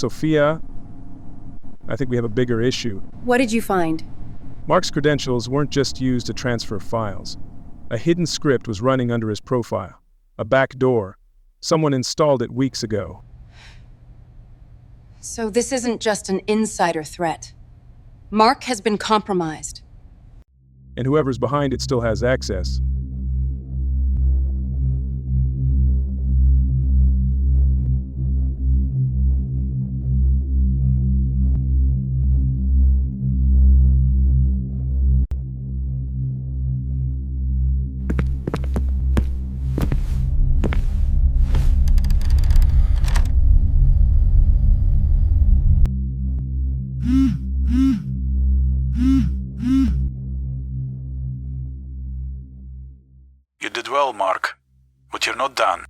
Sophia, I think we have a bigger issue. What did you find? Mark's credentials weren't just used to transfer files. A hidden script was running under his profile. A backdoor. Someone installed it weeks ago. So this isn't just an insider threat. Mark has been compromised. And whoever's behind it still has access. You did well, Mark, but you're not done.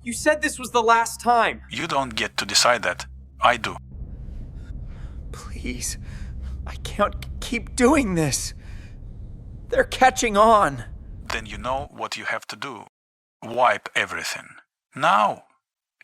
You said this was the last time. You don't get to decide that. I do. Please, I can't keep doing this. They're catching on. Then you know what you have to do. Wipe everything. Now.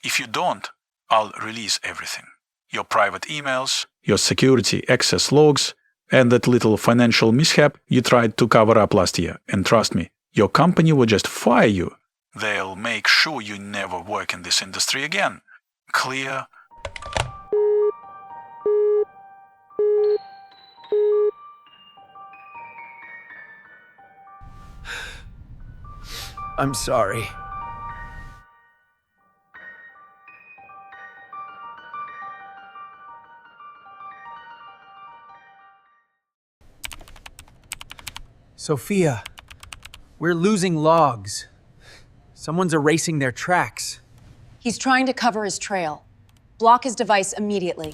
If you don't, I'll release everything. Your private emails, your security access logs, and that little financial mishap you tried to cover up last year. And trust me, your company will just fire you. They'll make sure you never work in this industry again. Clear? I'm sorry. Sophia, we're losing logs. Someone's erasing their tracks. He's trying to cover his trail. Block his device immediately.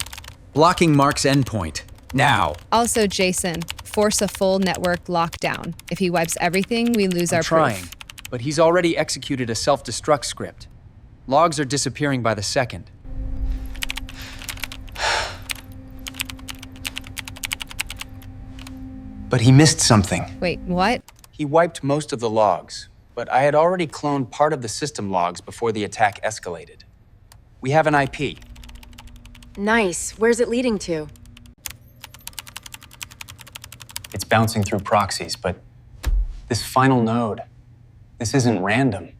Blocking Mark's endpoint. Now. Also, Jason, force a full network lockdown. If he wipes everything, we lose our trying, proof. but he's already executed a self-destruct script. Logs are disappearing by the second. But he missed something. Wait, what? He wiped most of the logs, but I had already cloned part of the system logs before the attack escalated. We have an IP. Nice. Where's it leading to? It's bouncing through proxies, but this final node, this isn't random.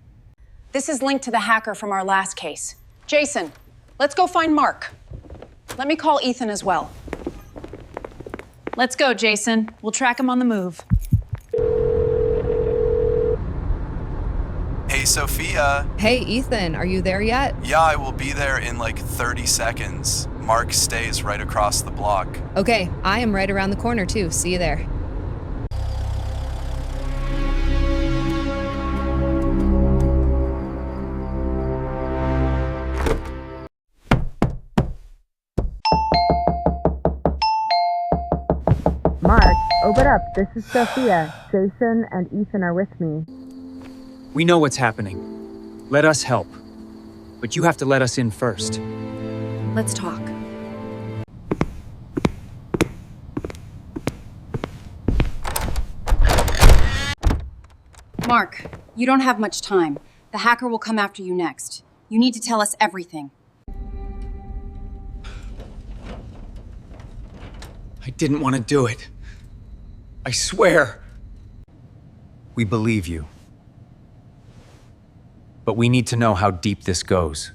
This is linked to the hacker from our last case. Jason, let's go find Mark. Let me call Ethan as well. Let's go, Jason. We'll track him on the move. Hey, Sophia. Hey, Ethan, are you there yet? Yeah, I will be there in like 30 seconds. Mark stays right across the block. Okay, I am right around the corner too. See you there. Mark, open up. This is Sophia. Jason and Ethan are with me. We know what's happening. Let us help. But you have to let us in first. Let's talk. Mark, you don't have much time. The hacker will come after you next. You need to tell us everything. I didn't want to do it. I swear. We believe you. But we need to know how deep this goes.